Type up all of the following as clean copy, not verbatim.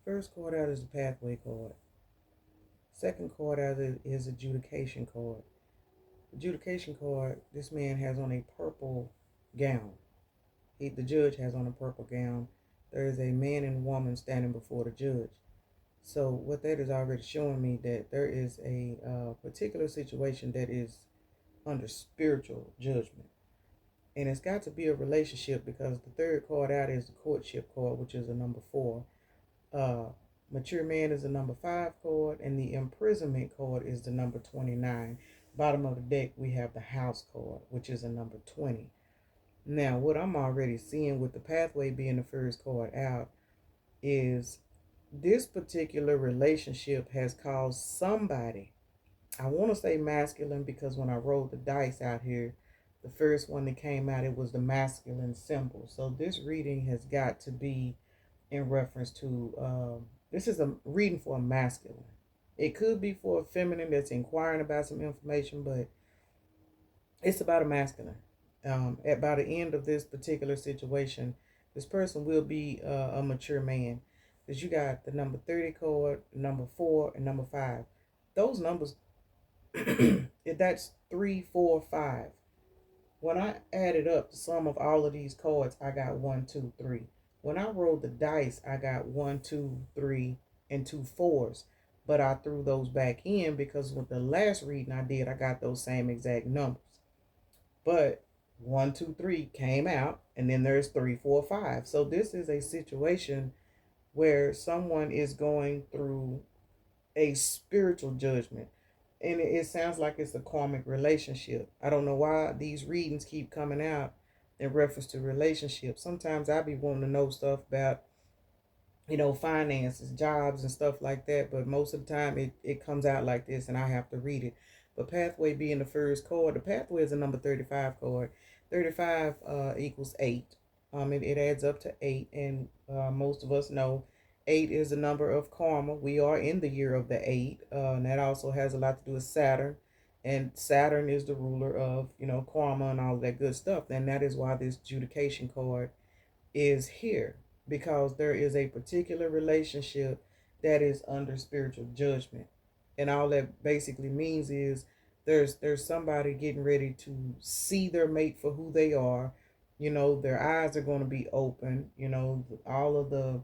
First card out is the pathway card. Second card out is adjudication card. Adjudication card, this man has on a purple gown. The judge has on a purple gown. There is a man and woman standing before the judge. So what that is already showing me that there is a particular situation that is under spiritual judgment. And it's got to be a relationship because the third card out is the courtship card, which is a number 4. Uh, mature man is the number 5 card, and the imprisonment card is the number 29. Bottom of the deck, we have the house card, which is a number 20. Now, what I'm already seeing with the pathway being the first card out is this particular relationship has caused somebody, I want to say masculine because when I rolled the dice out here, the first one that came out, it was the masculine symbol. So this reading has got to be in reference to, this is a reading for a masculine. It could be for a feminine that's inquiring about some information, but it's about a masculine. By the end of this particular situation, this person will be a mature man. Because you got the number 30 card, number 4, and number 5. Those numbers, that's 3, 4, 5. When I added up the sum of all of these cards, I got 1, 2, 3. When I rolled the dice, I got 1, 2, 3, and 2 fours. But I threw those back in because with the last reading I did, I got those same exact numbers. But 1, 2, 3 came out, and then there's 3, 4, 5. So this is a situation where someone is going through a spiritual judgment. And it sounds like it's a karmic relationship. I don't know why these readings keep coming out in reference to relationships. Sometimes I be wanting to know stuff about, finances, jobs, and stuff like that. But most of the time it comes out like this, and I have to read it. But pathway being the first card, the pathway is a number 35 card. 35 equals 8. It adds up to 8, and most of us know 8 is a number of karma. We are in the year of the 8, and that also has a lot to do with Saturn. And Saturn is the ruler of, karma and all that good stuff. And that is why this adjudication card is here, because there is a particular relationship that is under spiritual judgment. And all that basically means is there's somebody getting ready to see their mate for who they are. Their eyes are going to be open. All of the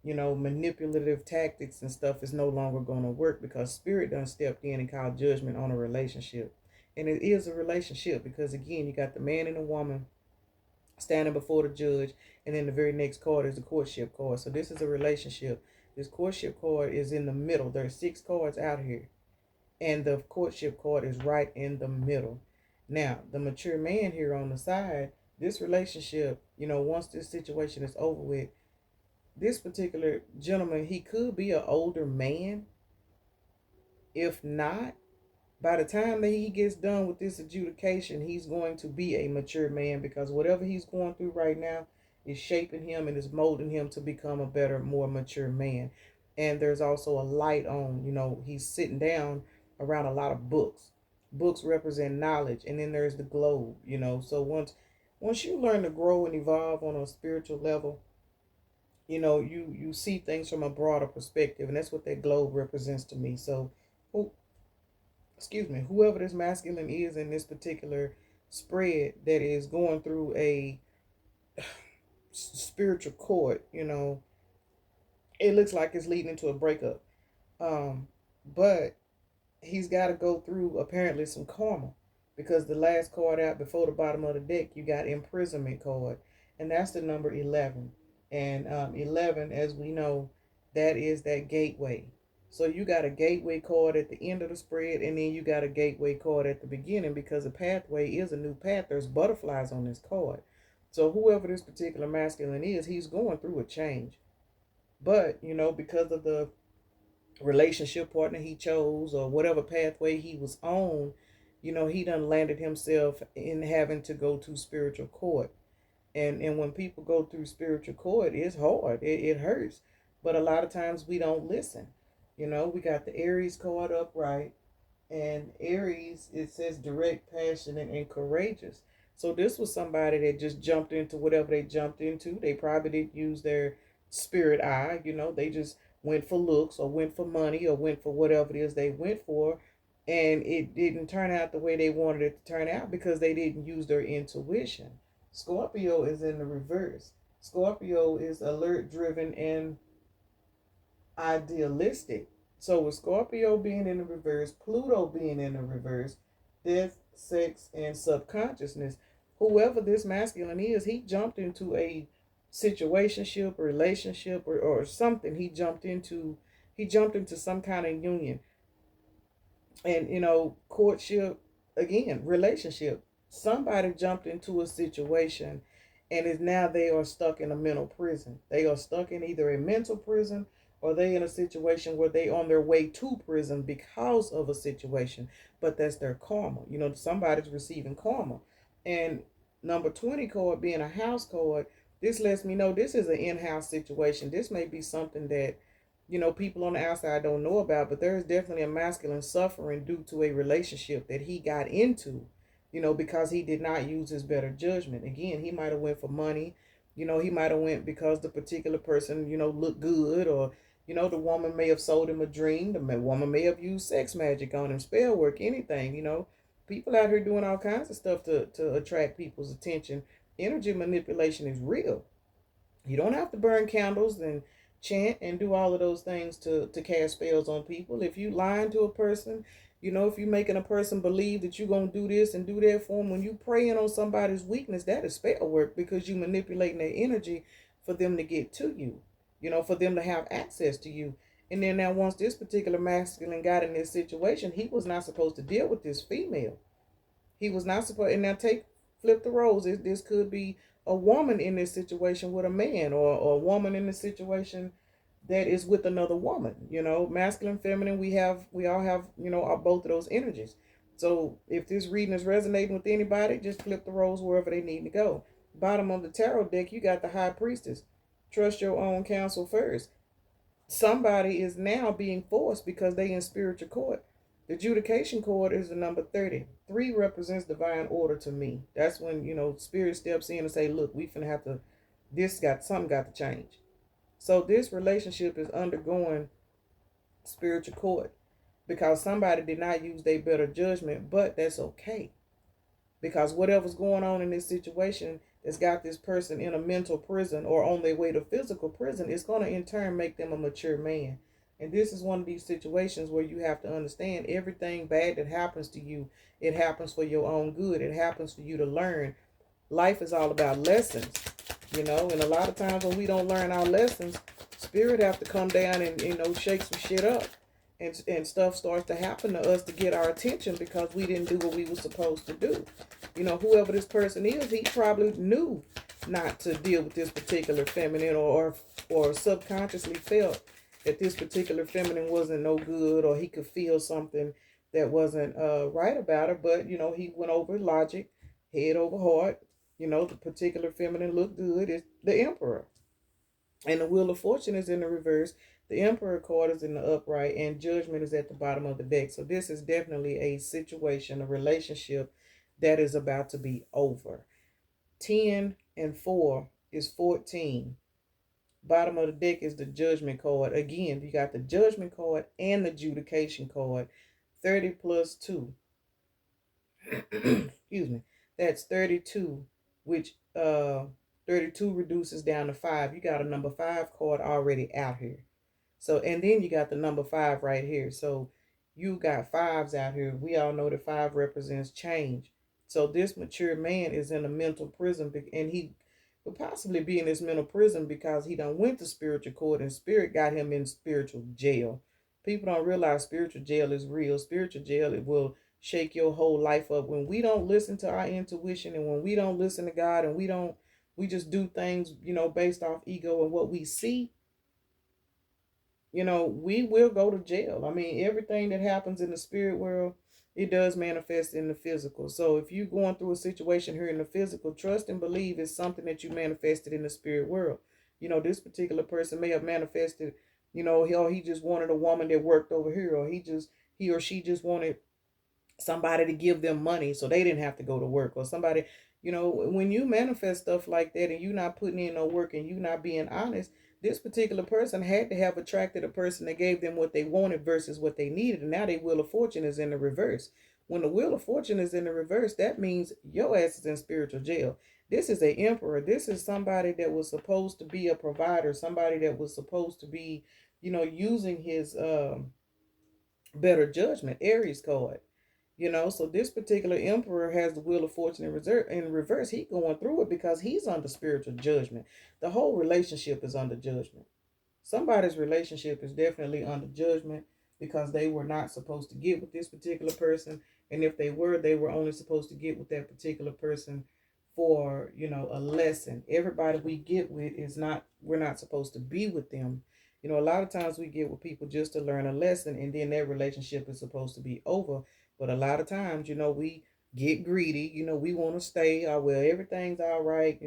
manipulative tactics and stuff is no longer going to work because spirit done stepped in and called judgment on a relationship. And it is a relationship because, again, you got the man and the woman standing before the judge, and then the very next card is the courtship card. So this is a relationship. This courtship card is in the middle. There are 6 cards out here, and the courtship card is right in the middle. Now, the mature man here on the side, this relationship, once this situation is over with, this particular gentleman, he could be an older man. If not, by the time that he gets done with this adjudication, he's going to be a mature man because whatever he's going through right now is shaping him and is molding him to become a better, more mature man. And there's also a light on, he's sitting down around a lot of books. Books represent knowledge, and then there's the globe, So once you learn to grow and evolve on a spiritual level, you see things from a broader perspective, and that's what that globe represents to me. So, whoever this masculine is in this particular spread that is going through a spiritual court, it looks like it's leading into a breakup. But he's got to go through apparently some karma because the last card out before the bottom of the deck, you got imprisonment card, and that's the number 11. And 11, as we know, that is that gateway. So you got a gateway card at the end of the spread, and then you got a gateway card at the beginning because a pathway is a new path. There's butterflies on this card. So whoever this particular masculine is, he's going through a change. But, because of the relationship partner he chose or whatever pathway he was on, he done landed himself in having to go to spiritual court. And when people go through spiritual court, it's hard. It hurts. But a lot of times we don't listen. We got the Aries card upright. And Aries, it says direct, passionate, and courageous. So this was somebody that just jumped into whatever they jumped into. They probably didn't use their spirit eye. They just went for looks or went for money or went for whatever it is they went for, and it didn't turn out the way they wanted it to turn out because they didn't use their intuition. Scorpio is in the reverse. Scorpio is alert, driven, and idealistic. So with Scorpio being in the reverse, Pluto being in the reverse, death, sex, and subconsciousness, whoever this masculine is, he jumped into a situationship, relationship, or something. He jumped into some kind of union. And courtship, again, relationship. Somebody jumped into a situation and is now they are stuck in a mental prison. They are stuck in either a mental prison or they in a situation where they on their way to prison because of a situation. But that's their karma. Somebody's receiving karma. And number 20 card being a house card, this lets me know this is an in-house situation. This may be something that people on the outside don't know about, but there is definitely a masculine suffering due to a relationship that he got into, because he did not use his better judgment. Again, he might have went for money, he might have went because the particular person, looked good, or, the woman may have sold him a dream. The woman may have used sex magic on him, spell work, anything, People out here doing all kinds of stuff to attract people's attention. Energy manipulation is real. You don't have to burn candles and chant and do all of those things to cast spells on people. If you lying to a person, if you're making a person believe that you're going to do this and do that for them, when you preying on somebody's weakness, that is spell work because you manipulating their energy for them to get to you, for them to have access to you. And then now once this particular masculine got in this situation, he was not supposed to deal with this female. He was not supposed, and now flip the roles. This could be a woman in this situation with a man, or a woman in this situation that is with another woman. Masculine, feminine, we all have, both of those energies. So if this reading is resonating with anybody, just flip the roles wherever they need to go. Bottom of the tarot deck, you got the High Priestess. Trust your own counsel first. Somebody is now being forced because they in spiritual court. The adjudication cord is the number 30. 3 represents divine order to me. That's when, spirit steps in and say, look, we finna have to, something got to change. So this relationship is undergoing spiritual court because somebody did not use their better judgment, but that's okay. Because whatever's going on in this situation that's got this person in a mental prison or on their way to physical prison, it's going to in turn make them a mature man. And this is one of these situations where you have to understand everything bad that happens to you, it happens for your own good. It happens for you to learn. Life is all about lessons, and a lot of times when we don't learn our lessons, spirit have to come down and, shake some shit up. And stuff starts to happen to us to get our attention because we didn't do what we were supposed to do. Whoever this person is, he probably knew not to deal with this particular feminine or subconsciously felt that this particular feminine wasn't no good, or he could feel something that wasn't right about her. But, he went over logic, head over heart. The particular feminine looked good. It's the Emperor. And the Wheel of Fortune is in the reverse. The Emperor card is in the upright, and Judgment is at the bottom of the deck. So this is definitely a situation, a relationship that is about to be over. 10 and 4 is 14. Bottom of the deck is the Judgment card. Again, you got the Judgment card and the Adjudication card. 30 plus 2. Excuse me. That's 32, which 32 reduces down to 5. You got a number 5 card already out here. So, and then you got the number 5 right here. So you got 5s out here. We all know that 5 represents change. So this mature man is in a mental prison, and he could possibly be in this mental prison because he done went to spiritual court and spirit got him in spiritual jail. People don't realize spiritual jail is real. Spiritual jail, it will shake your whole life up. When we don't listen to our intuition, and when we don't listen to God, and we just do things, based off ego and what we see, we will go to jail. I mean, everything that happens in the spirit world, it does manifest in the physical. So if you're going through a situation here in the physical, trust and believe it's something that you manifested in the spirit world. This particular person may have manifested, he just wanted a woman that worked over here, or he or she just wanted somebody to give them money so they didn't have to go to work, or somebody, You know, when you manifest stuff like that and you not putting in no work and you not being honest, this particular person had to have attracted a person that gave them what they wanted versus what they needed. And now their wheel of fortune is in the reverse. When the wheel of fortune is in the reverse, that means your ass is in spiritual jail. This is an emperor. This is somebody that was supposed to be a provider, somebody that was supposed to be, using his better judgment. Aries card. So this particular emperor has the wheel of fortune in reverse. He going through it because he's under spiritual judgment. The whole relationship is under judgment. Somebody's relationship is definitely under judgment because they were not supposed to get with this particular person. And if they were only supposed to get with that particular person for, a lesson. Everybody we get with we're not supposed to be with them. A lot of times we get with people just to learn a lesson and then their relationship is supposed to be over. But a lot of times, we get greedy. We want to stay. Well, everything's all right.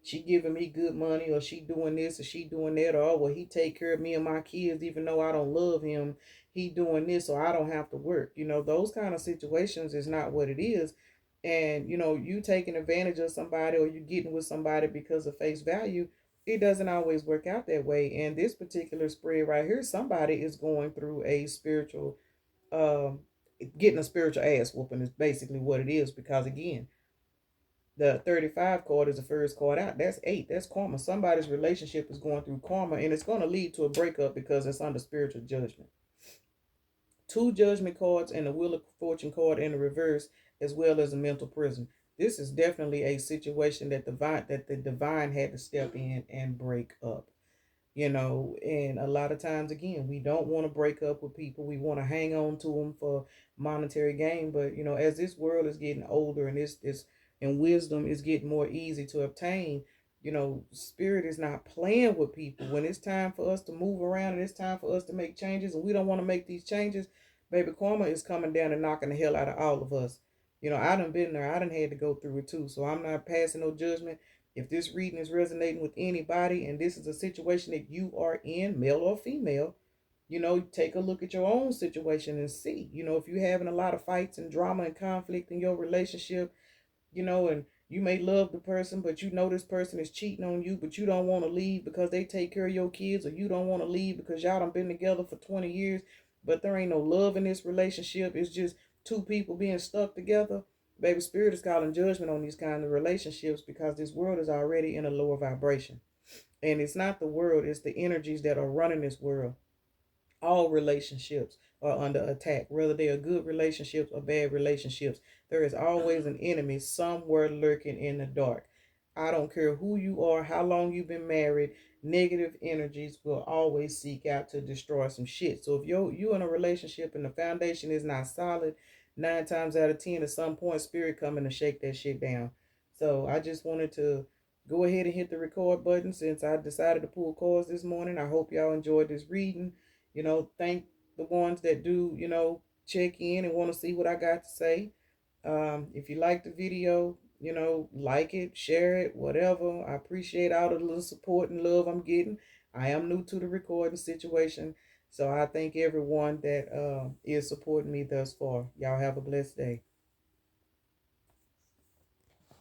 She giving me good money, or she doing this, or she doing that, or well, he take care of me and my kids even though I don't love him. He doing this, so I don't have to work. Those kind of situations is not what it is. And you taking advantage of somebody or you getting with somebody because of face value, it doesn't always work out that way. And this particular spread right here, somebody is going through a spiritual um getting a spiritual ass whooping is basically what it is, because again, the 35 card is the first card out. That's 8. That's karma. Somebody's relationship is going through karma and it's going to lead to a breakup because it's under spiritual judgment. 2 judgment cards and the wheel of fortune card in the reverse, as well as a mental prison. This is definitely a situation that the divine had to step in and break up. And a lot of times, again, we don't want to break up with people. We want to hang on to them for monetary gain. But as this world is getting older and this and wisdom is getting more easy to obtain, spirit is not playing with people. When it's time for us to move around and it's time for us to make changes and we don't want to make these changes, baby, karma is coming down and knocking the hell out of all of us. I done been there. I done had to go through it too. So I'm not passing no judgment. If this reading is resonating with anybody and this is a situation that you are in, male or female, take a look at your own situation and see, if you're having a lot of fights and drama and conflict in your relationship, and you may love the person, but this person is cheating on you, but you don't want to leave because they take care of your kids, or you don't want to leave because y'all done been together for 20 years, but there ain't no love in this relationship. It's just two people being stuck together. Baby, spirit is calling judgment on these kinds of relationships because this world is already in a lower vibration. And it's not the world, it's the energies that are running this world. All relationships are under attack, whether they are good relationships or bad relationships. There is always an enemy somewhere lurking in the dark. I don't care who you are, how long you've been married, negative energies will always seek out to destroy some shit. So if you in a relationship and the foundation is not solid, 9 times out of 10, at some point, spirit coming to shake that shit down. So I just wanted to go ahead and hit the record button since I decided to pull cards this morning. I hope y'all enjoyed this reading. Thank the ones that do, check in and want to see what I got to say. If you like the video, like it, share it, whatever. I appreciate all the little support and love I'm getting. I am new to the recording situation, so I thank everyone that is supporting me thus far. Y'all have a blessed day.